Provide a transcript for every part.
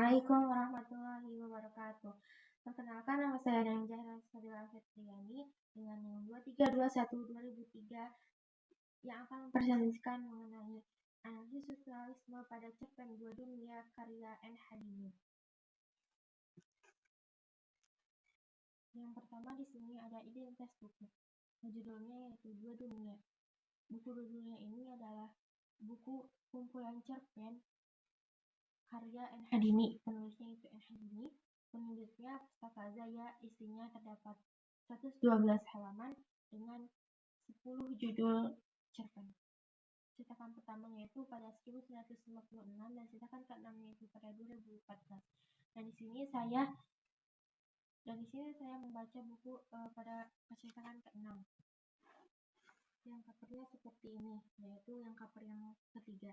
Assalamualaikum warahmatullahi wabarakatuh. Perkenalkan, nama saya Dani Zahra Sabila Fitriani dengan nomor 2321/2003 yang akan mempresentasikan mengenai analisis strukturalisme pada cerpen Dua Dunia karya N. Hadimi. Yang pertama di sini ada identitas buku. Judulnya yaitu Dua Dunia. Buku Dua Dunia ini adalah buku kumpulan cerpen karya N. Hadimi. Penulisnya itu N. Hadimi. Penulisnya Pustaka Zaya. Isinya terdapat 112 halaman dengan 10 judul cerpen. Cetakan pertamanya itu pada 1956 dan cetakan ke-6 itu pada 2014. Dan di sini saya membaca buku pada cetakan ke-6. Yang covernya seperti ini, yaitu yang cover yang ketiga.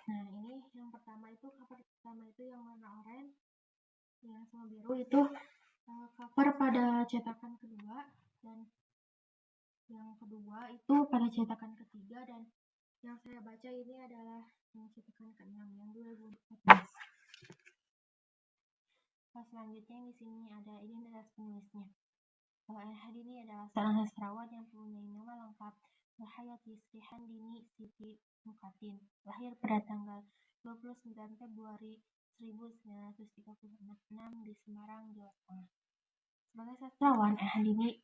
Nah, ini yang pertama itu cover pertama itu yang warna oranye, yang sama biru itu cover pada cetakan kedua, dan yang kedua itu pada cetakan ketiga, dan yang saya baca ini adalah yang cetakan ke-6 yang 2014. Selanjutnya di sini ada identitas penulisnya. N. Hadimi adalah seorang sastrawan yang mempunyai nama lengkap Nurhayati Srihandini Siti Mukatin, lahir pada tanggal 29 Februari 1936 di Semarang, Jawa Tengah. Sebagai sastrawan, N. Hadimi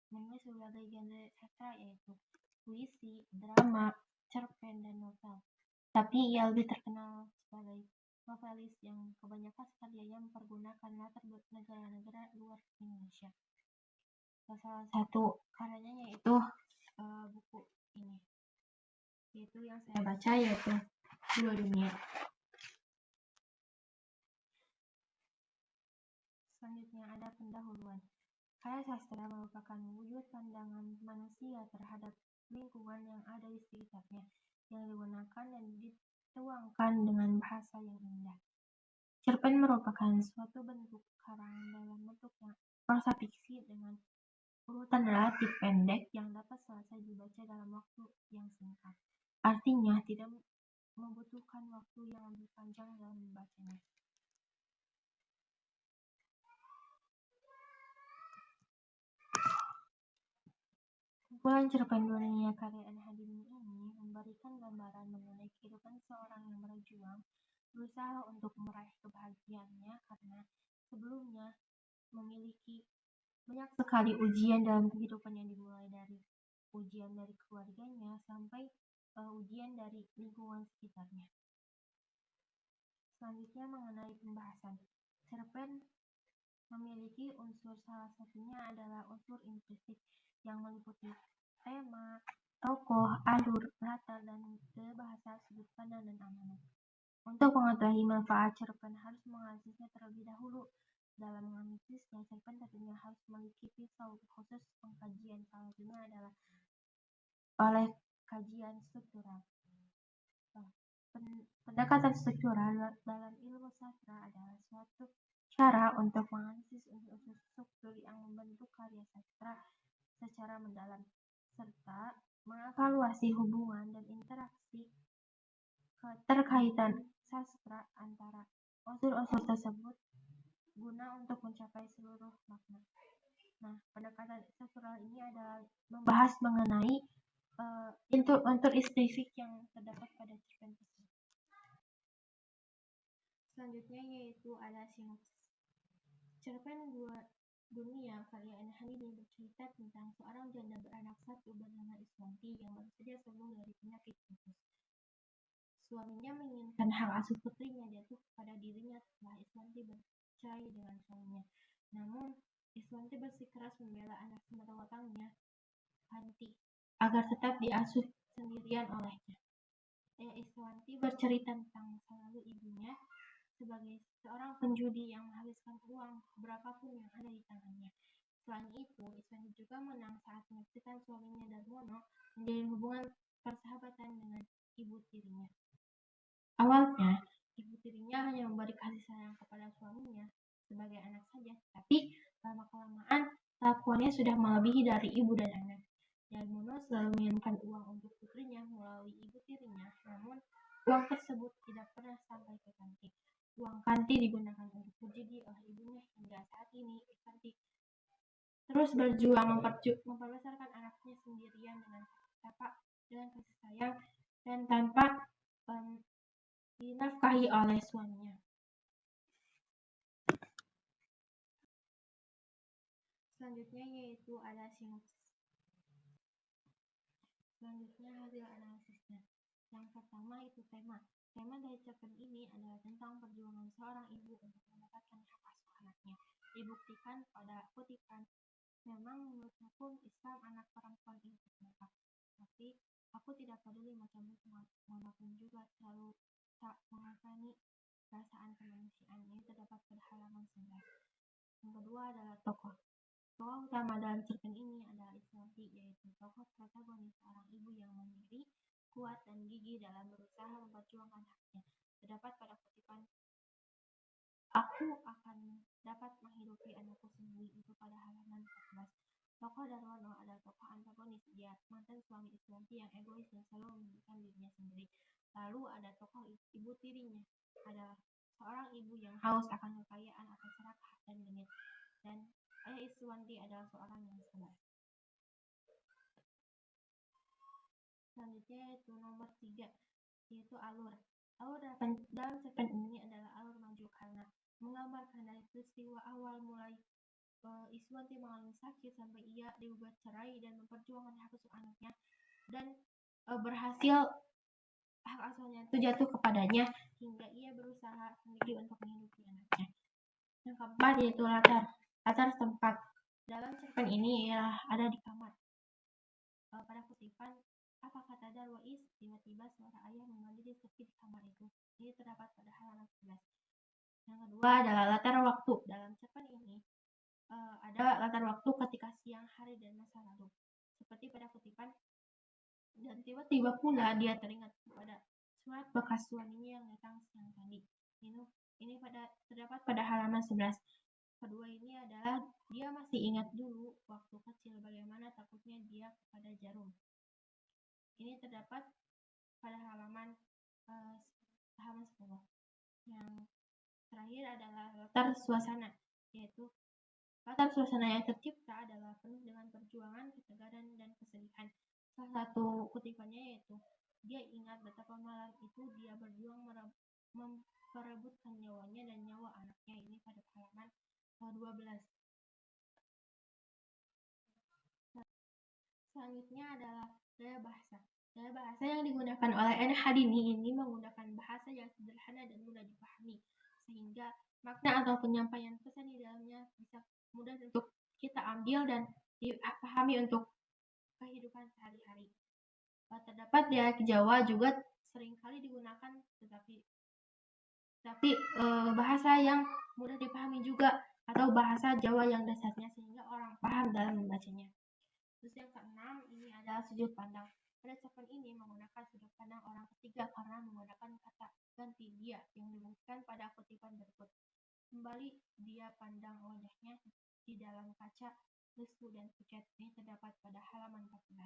menulis berbagai genre sastra yaitu puisi, drama, cerpen, dan novel. Tapi ia lebih terkenal sebagai novelis yang kebanyakan karyanya mempergunakan latar negara-negara luar Indonesia. Salah satu karyanya yaitu buku ini, yaitu yang saya baca, yaitu Dua Dunia. Selanjutnya ada pendahuluan. Karya sastra merupakan wujud pandangan manusia terhadap lingkungan yang ada di sekitarnya, yang digunakan dan dituangkan dengan bahasa yang indah. Cerpen merupakan suatu bentuk karang dalam bentuk yang prosa fiksi dengan urutan relatif pendek yang dapat selesai dibaca dalam waktu yang singkat. Artinya, tidak membutuhkan waktu yang lebih panjang dalam membacanya. Kumpulan cerpen Dua Dunia karya N. Hadimi ini memberikan gambaran mengenai kehidupan seorang yang berjuang berusaha untuk meraih kebahagiaannya karena sebelumnya memiliki banyak sekali ujian dalam kehidupan yang dimulai dari ujian dari keluarganya sampai ujian dari lingkungan sekitarnya. Selanjutnya mengenai pembahasan. Cerpen memiliki unsur, salah satunya adalah unsur implisit yang meliputi tema, tokoh, alur, latar, dan bahasa, sudut pandang, dan amanat. Untuk mengetahui manfaat cerpen harus menganalisisnya terlebih dahulu. Dalam menganalisisnya, cerpen tentunya harus memiliki pisau khusus pengkajian, salah satunya adalah oleh kajian struktural. Pendekatan struktural dalam ilmu sastra adalah suatu cara untuk menganalisis unsur-unsur struktur yang membentuk karya sastra secara mendalam, serta mengevaluasi hubungan dan interaksi keterkaitan sastra antara unsur-unsur tersebut guna untuk mencapai seluruh makna. Nah, pendekatan struktural ini adalah membahas mengenai unsur spesifik yang terdapat pada cerpen tersebut. Selanjutnya yaitu ada sinopsis. Cerpen Dua Dunia karya N. Hadimi bercerita tentang seorang janda beranak satu bernama Iswanti yang baru saja sembuh dari penyakit tifus. Suaminya menginginkan hak asuh putrinya jatuh kepada dirinya setelah Iswanti bercerai dengan suaminya. Namun, Iswanti bersikeras membela anak sematawatangnya, Hanti, agar tetap diasuh sendirian olehnya. Iswanti bercerita tentang masa lalu ibunya sebagai seorang penjudi yang menghabiskan uang berapapun yang ada di tangannya. Selain itu, Iswanti juga menang saat menyaksikan suaminya Darmono menjalin hubungan persahabatan dengan ibu tirinya. Awalnya, ibu tirinya hanya memberi kasih sayang kepada suaminya sebagai anak saja, tapi lama-kelamaan kelakuannya sudah melebihi dari ibu dan anak. Darmono selalu mengirimkan uang untuk putrinya melalui ibu tirinya, namun uang tersebut tidak pernah sampai ke Tanti. Uang Iswanti digunakan untuk berjudi oleh ibunya hingga saat ini. Iswanti terus berjuang membesarkan anaknya sendirian dengan kasih sayang dan tanpa dinafkahi oleh suaminya. Selanjutnya yaitu ada sinopsis. Selanjutnya hasil analisisnya. Yang pertama itu tema. Tema dari cerpen ini adalah tentang perjuangan seorang ibu untuk mendapatkan hak asuh anaknya. Dibuktikan pada kutipan, memang menurut hukum Islam anak perempuan itu berhak, tapi aku tidak peduli macam-macam manapun juga terlalu tak mengasani perasaan kemanusiaan. Ini terdapat pada halaman 11. Yang kedua adalah tokoh. Tokoh utama dalam cerpen ini adalah Iswanti, yaitu tokoh protagonis seorang ibu yang mandiri, kuat dan gigih dalam berusaha memperjuangkan haknya. Terdapat pada kutipan, aku akan dapat menghidupi anakku sendiri, itu pada halaman 14. Tokoh Darwono adalah tokoh antagonis. Dia mantan suami Iswanti yang egois dan selalu memikirkan dirinya sendiri. Lalu ada tokoh ibu tirinya, adalah seorang ibu yang haus akan kekayaan, akan serakah dan genit. Dan ayah Iswanti adalah seorang yang sabar. Selanjutnya yaitu nomor 3, yaitu alur. Alur dalam cerpen ini adalah alur maju karena menggambarkan dari peristiwa awal mulai Iswanti mengalami sakit sampai ia digugat cerai dan memperjuangkan hak asuh anaknya dan berhasil hak asuhnya itu jatuh kepadanya hingga ia berusaha sendiri untuk menghidupi anaknya. Yang keempat yaitu latar tempat. Dalam cerpen ini ialah ada di kamar. Pada kutipan, apa kata Darwais? Tiba-tiba suara ayah memanggil sepi di kamar itu. Ini terdapat pada halaman 11. Yang kedua adalah latar waktu. Dalam cerpen ini ada latar waktu ketika siang hari dan masa lalu. Seperti pada kutipan, dan tiba-tiba pula dia teringat kepada surat bekas suaminya yang datang siang tadi. Ini terdapat pada halaman 11. Kedua ini adalah dia masih ingat dulu waktu kecil bagaimana takutnya dia kepada jarum. Ini terdapat pada halaman 10. Yang terakhir adalah latar suasana, yaitu latar suasana yang tercipta adalah penuh dengan perjuangan, ketegaran, dan kesedihan. Salah satu kutipannya yaitu, dia ingat betapa malam itu dia berjuang memperebutkan nyawanya dan nyawa anaknya. Ini pada halaman 12. Selanjutnya adalah gaya bahasa. Gaya bahasa yang digunakan oleh N. Hadini ini menggunakan bahasa yang sederhana dan mudah dipahami, sehingga makna atau penyampaian pesan di dalamnya bisa mudah untuk kita ambil dan dipahami untuk kehidupan sehari-hari. Terdapat dialek Jawa juga seringkali digunakan, tetapi bahasa yang mudah dipahami juga, atau bahasa Jawa yang dasarnya sehingga orang paham dalam membacanya. Terus yang keenam ini adalah sudut pandang. Pada cerpen ini menggunakan sudut pandang orang ketiga karena menggunakan kata ganti dia yang dibuktikan pada kutipan berikut. Kembali dia pandang wajahnya di dalam kaca, lesu dan pucat. Ini terdapat pada halaman 14.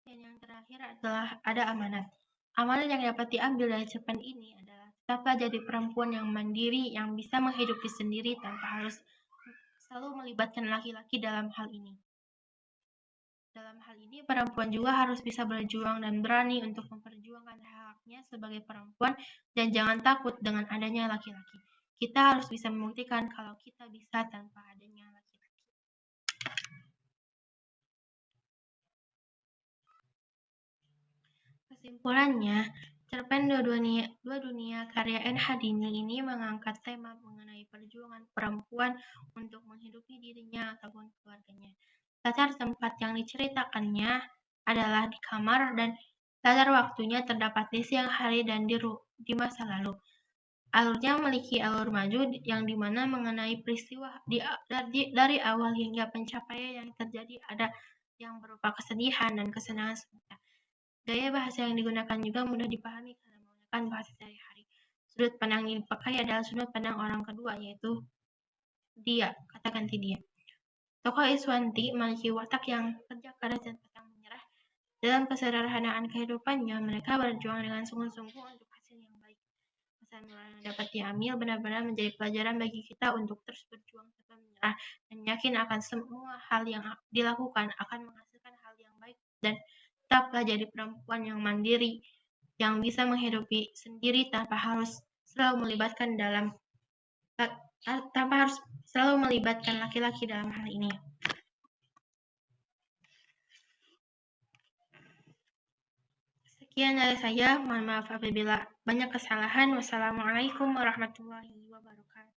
Dan yang terakhir adalah ada amanat. Amanat yang dapat diambil dari cerpen ini adalah tetaplah jadi perempuan yang mandiri, yang bisa menghidupi sendiri tanpa harus selalu melibatkan laki-laki dalam hal ini. Dalam hal ini, perempuan juga harus bisa berjuang dan berani untuk memperjuangkan hak-haknya sebagai perempuan dan jangan takut dengan adanya laki-laki. Kita harus bisa membuktikan kalau kita bisa tanpa adanya laki-laki. Kesimpulannya, cerpen Dua Dunia karya N. Hadini ini mengangkat tema mengenai perjuangan perempuan untuk menghidupi dirinya ataupun keluarganya. Latar tempat yang diceritakannya adalah di kamar dan latar waktunya terdapat di siang hari dan di masa lalu. Alurnya memiliki alur maju yang dimana mengenai peristiwa dari awal hingga pencapaian yang terjadi ada yang berupa kesedihan dan kesenangan sebentar. Gaya bahasa yang digunakan juga mudah dipahami karena menggunakan bahasa sehari-hari. Sudut pandang yang dipakai adalah sudut pandang orang kedua, yaitu dia, kata ganti dia. Tokoh Iswanti memiliki watak yang kerja keras dan pantang menyerah Dalam kesederhanaan kehidupannya, mereka berjuang dengan sungguh-sungguh untuk hasil yang baik. Pesan moral yang dapat diambil benar-benar menjadi pelajaran bagi kita untuk terus berjuang tanpa menyerah dan yakin akan semua hal yang dilakukan akan menghasilkan hal yang baik, dan tetaplah jadi perempuan yang mandiri yang bisa menghidupi sendiri tanpa harus selalu melibatkan laki-laki dalam hal ini. Sekian dari saya, mohon maaf apabila banyak kesalahan. Wassalamualaikum warahmatullahi wabarakatuh.